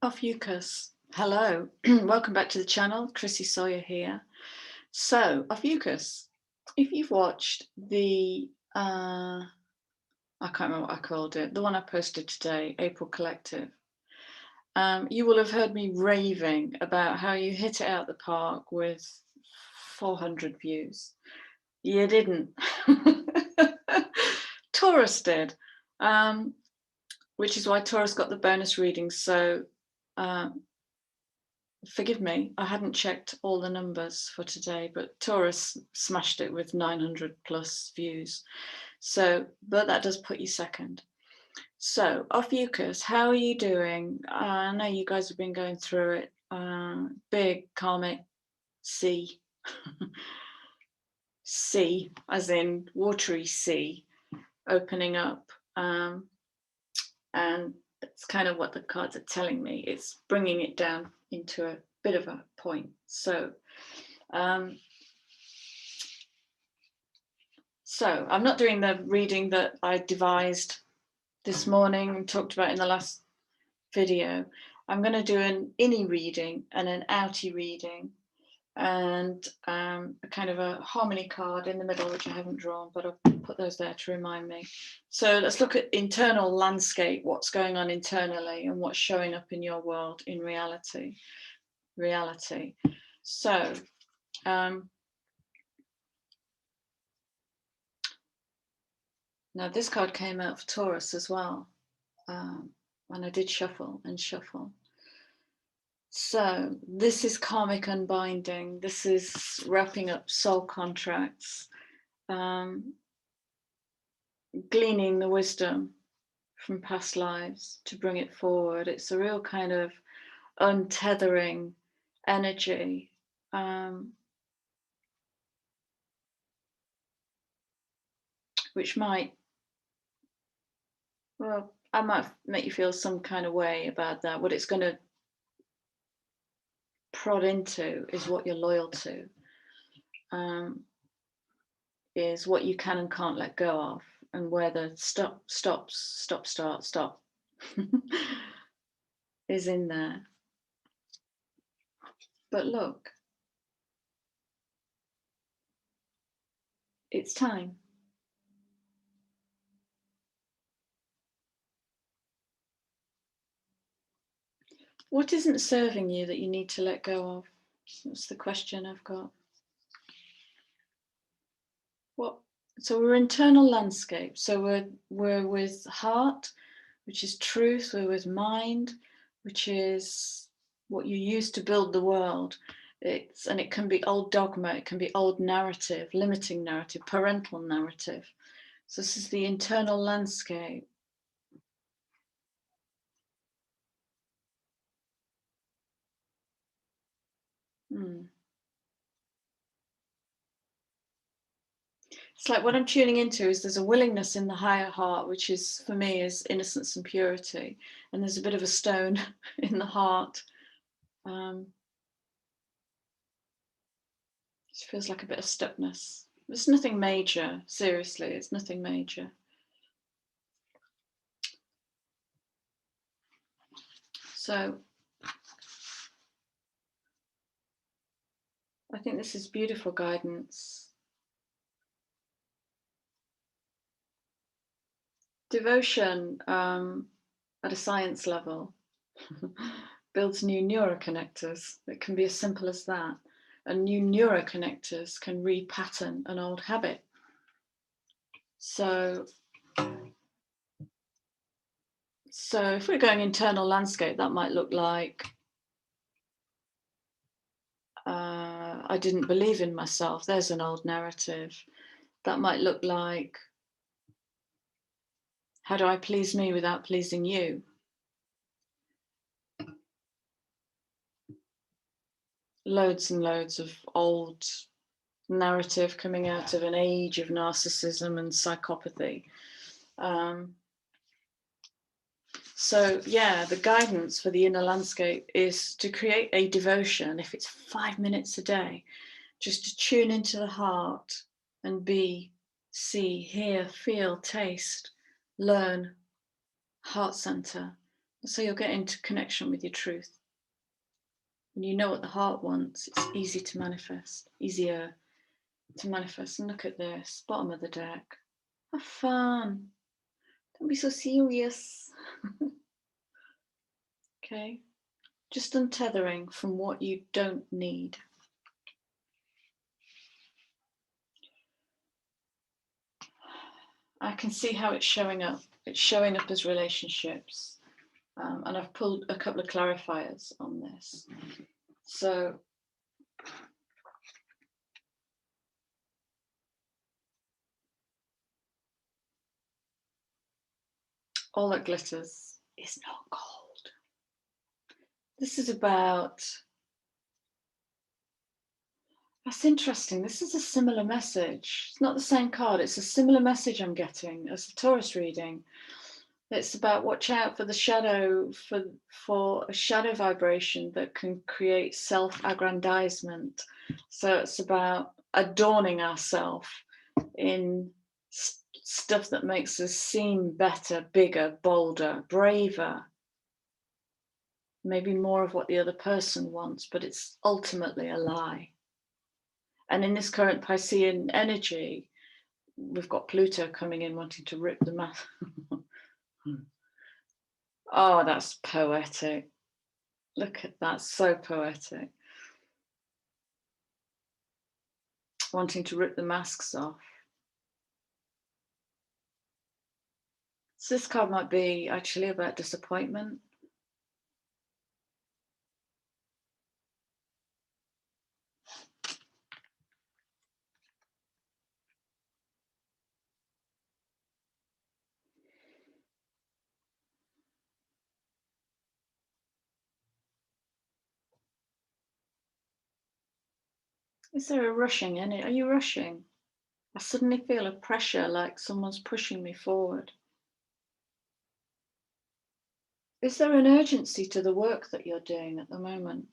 Ophiuchus, hello, welcome back to the channel. Chrissy Sawyer here. So, Ophiuchus, if you've watched the, I can't remember what I called it, the one I posted today, April Collective, you will have heard me raving about how you hit it out the park with 400 views. You didn't. Taurus did, which is why Taurus got the bonus reading. So, forgive me, I hadn't checked all the numbers for today, but Taurus smashed it with 900 plus views. So, but that does put you second. So, Ophiuchus, how are you doing? I know you guys have been going through it. Big karmic sea. Sea, as in watery sea, opening up. And it's kind of what the cards are telling me. It's bringing it down into a bit of a point. So I'm not doing the reading that I devised this morning and talked about in the last video. I'm going to do an innie reading and an outie reading and a kind of a harmony card in the middle, which I haven't drawn, but I'll put those there to remind me. So let's look at internal landscape, what's going on internally and what's showing up in your world in reality. So now this card came out for Taurus as well, and I did shuffle and shuffle. So this is karmic unbinding. This is wrapping up soul contracts, gleaning the wisdom from past lives to bring it forward. It's a real kind of untethering energy. Which might, well, I might make you feel some kind of way about that. What it's going to prod into is what you're loyal to, is what you can and can't let go of, and where the stop is in there. But look, it's time. What isn't serving you that you need to let go of? That's the question I've got. What? So we're internal landscape. So we're with heart, which is truth. We're with mind, which is what you use to build the world. And it can be old dogma, it can be old narrative, limiting narrative, parental narrative. So this is the internal landscape. It's like what I'm tuning into is there's a willingness in the higher heart, which is, for me, is innocence and purity. And there's a bit of a stone in the heart. It feels like a bit of stuckness. It's nothing major, seriously, it's nothing major. So I think this is beautiful guidance. Devotion at a science level builds new neuroconnectors. It can be as simple as that. And new neuroconnectors can repattern an old habit. So if we're going internal landscape, that might look like I didn't believe in myself. There's an old narrative. That might look like, how do I please me without pleasing you? Loads and loads of old narrative coming out of an age of narcissism and psychopathy. So yeah, the guidance for the inner landscape is to create a devotion, if it's 5 minutes a day, just to tune into the heart and be, see, hear, feel, taste, learn, heart center. So you'll get into connection with your truth. When you know what the heart wants, it's easy to manifest, easier to manifest. And look at this, bottom of the deck. Have fun. Don't be so serious. Okay. Just untethering from what you don't need. I can see how it's showing up. It's showing up as relationships. And I've pulled a couple of clarifiers on this. So all that glitters is not gold. This is about, that's interesting. This is a similar message. It's not the same card. It's a similar message I'm getting as the Taurus reading. It's about watch out for the shadow, for a shadow vibration that can create self-aggrandizement. So it's about adorning ourselves in stuff that makes us seem better, bigger, bolder, braver, maybe more of what the other person wants, but it's ultimately a lie. And in this current Piscean energy, we've got Pluto coming in wanting to rip the math. Oh, that's poetic. Look at that, so poetic. Wanting to rip the masks off. So this card might be actually about disappointment. Is there a rushing in it? Are you rushing? I suddenly feel a pressure, like someone's pushing me forward. Is there an urgency to the work that you're doing at the moment?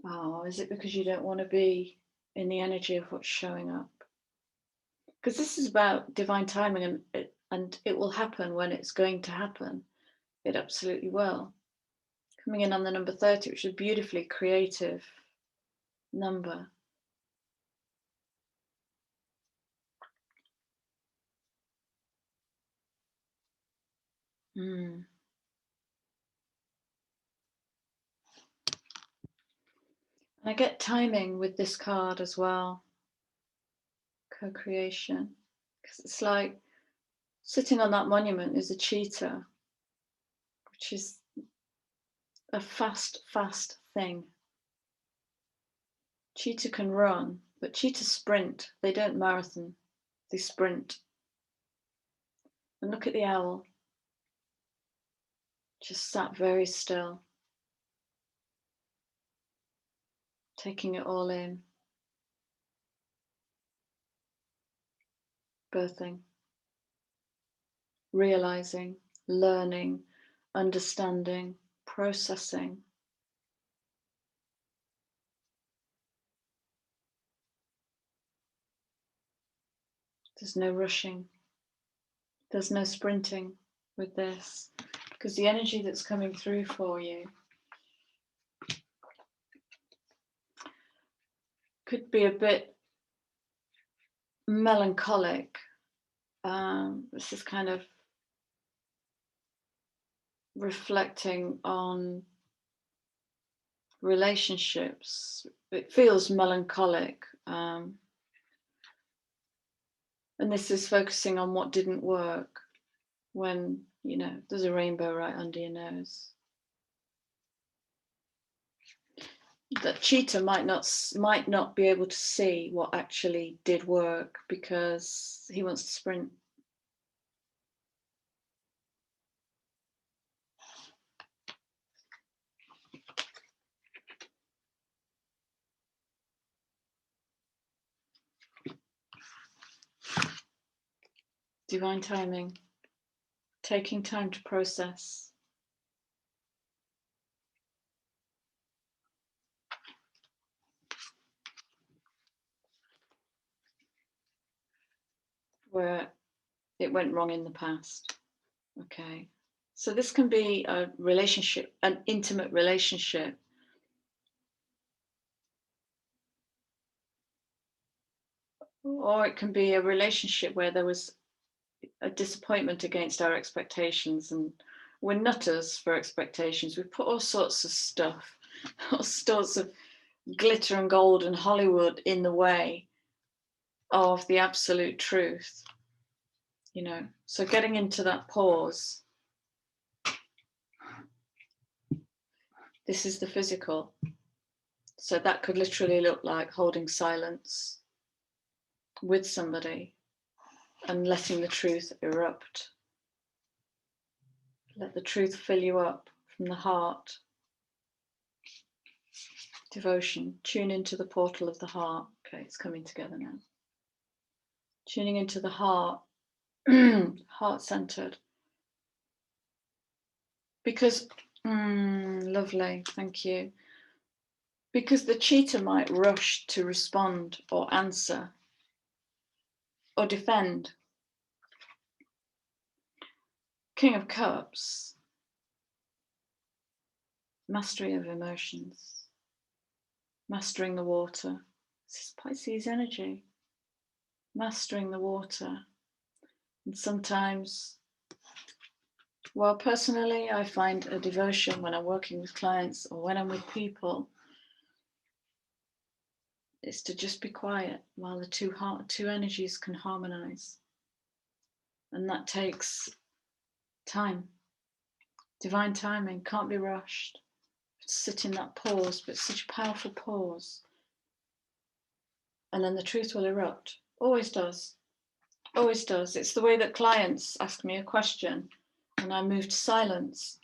Oh, is it because you don't want to be in the energy of what's showing up? Because this is about divine timing, and it will happen when it's going to happen. It absolutely will. Coming in on the number 30, which is a beautifully creative number. And I get timing with this card as well. Co-creation. Because it's like sitting on that monument is a cheetah, which is a fast thing. Cheetah can run, but cheetahs sprint. They don't marathon, they sprint. And look at the owl. Just sat very still, taking it all in. Birthing, realizing, learning, understanding, processing. There's no rushing. There's no sprinting with this, because the energy that's coming through for you could be a bit melancholic. This is kind of reflecting on relationships. It feels melancholic. And this is focusing on what didn't work when, you know, there's a rainbow right under your nose. That cheetah might not be able to see what actually did work because he wants to sprint. Divine timing, taking time to process. Where it went wrong in the past. Okay. So this can be a relationship, an intimate relationship. Or it can be a relationship where there was a disappointment against our expectations, and we're nutters for expectations. We put all sorts of stuff, all sorts of glitter and gold and Hollywood in the way of the absolute truth, you know. So getting into that pause. This is the physical. So that could literally look like holding silence with somebody and letting the truth erupt. Let the truth fill you up from the heart. Devotion. Tune into the portal of the heart. Okay, it's coming together now. Tuning into the heart, heart-centered. Because, lovely, thank you. Because the cheetah might rush to respond or answer or defend. King of Cups, mastery of emotions, mastering the water. This is Pisces energy, mastering the water. And sometimes, well, personally, I find a devotion when I'm working with clients or when I'm with people is to just be quiet while the two energies can harmonize. And that takes time. Divine timing, can't be rushed. Sit in that pause, but such a powerful pause. And then the truth will erupt. Always does. Always does. It's the way that clients ask me a question and I move to silence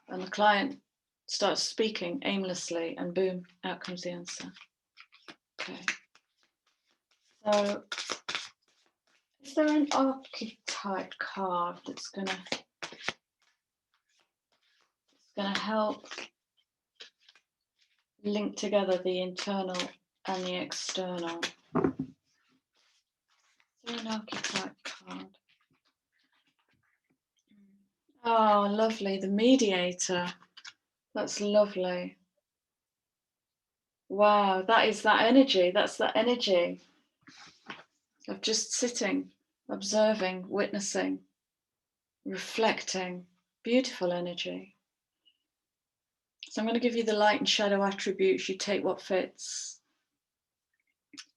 and the client starts speaking aimlessly and boom, out comes the answer. Okay. So is there an archetype card that's gonna help link together the internal and the external? Is there an archetype card? Oh, lovely, the Mediator. That's lovely. Wow, that is that energy. That's that energy of just sitting, observing, witnessing, reflecting. Beautiful energy. So I'm going to give you the light and shadow attributes. You take what fits,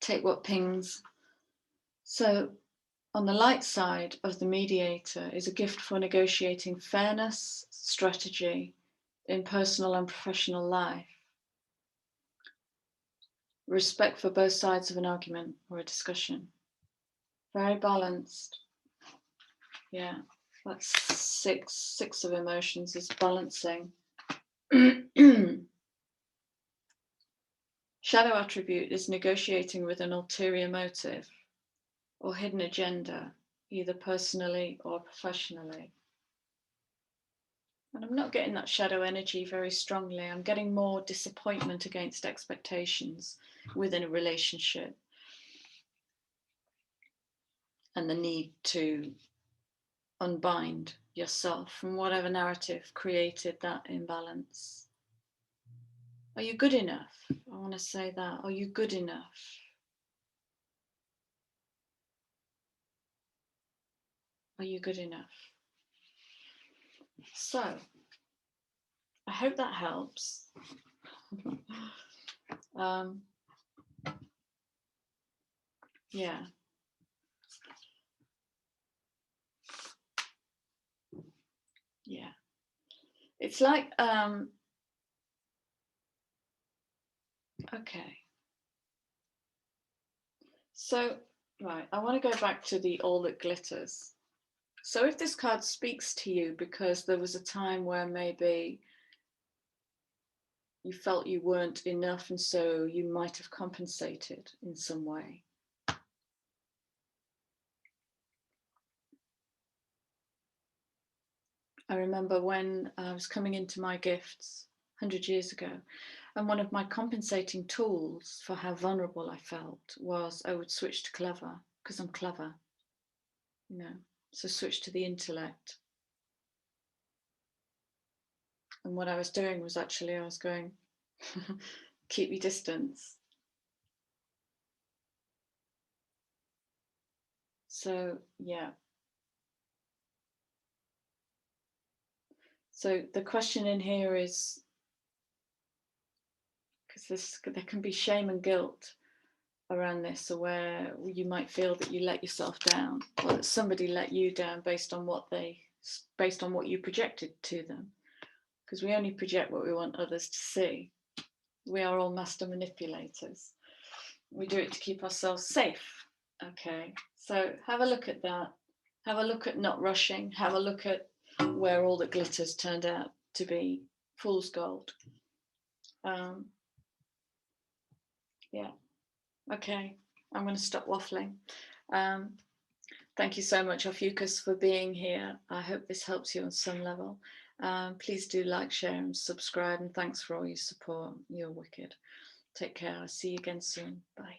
take what pings. So on the light side of the Mediator is a gift for negotiating fairness, strategy in personal and professional life. Respect for both sides of an argument or a discussion. Very balanced. Yeah, that's six of emotions is balancing. Shadow attribute is negotiating with an ulterior motive or hidden agenda, either personally or professionally. And I'm not getting that shadow energy very strongly. I'm getting more disappointment against expectations within a relationship and the need to unbind yourself from whatever narrative created that imbalance. Are you good enough? I want to say that. Are you good enough? Are you good enough? So, I hope that helps. Yeah. Yeah. It's like, okay. So, right, I want to go back to the all that glitters. So if this card speaks to you because there was a time where maybe you felt you weren't enough and so you might have compensated in some way. I remember when I was coming into my gifts 100 years ago, and one of my compensating tools for how vulnerable I felt was I would switch to clever, because I'm clever, you know, so switch to the intellect. And what I was doing was actually, I was going, keep your distance. So, yeah. So the question in here is, because there can be shame and guilt around this, or where you might feel that you let yourself down, or that somebody let you down based on what you projected to them. Because we only project what we want others to see. We are all master manipulators. We do it to keep ourselves safe. Okay, so have a look at that. Have a look at not rushing. Have a look at where all the glitters turned out to be fool's gold. Yeah, okay, I'm going to stop waffling. Thank you so much, Ophiuchus, for being here. I hope this helps you on some level. Please do like, share and subscribe, and thanks for all your support. You're wicked. Take care. I'll see you again soon. Bye.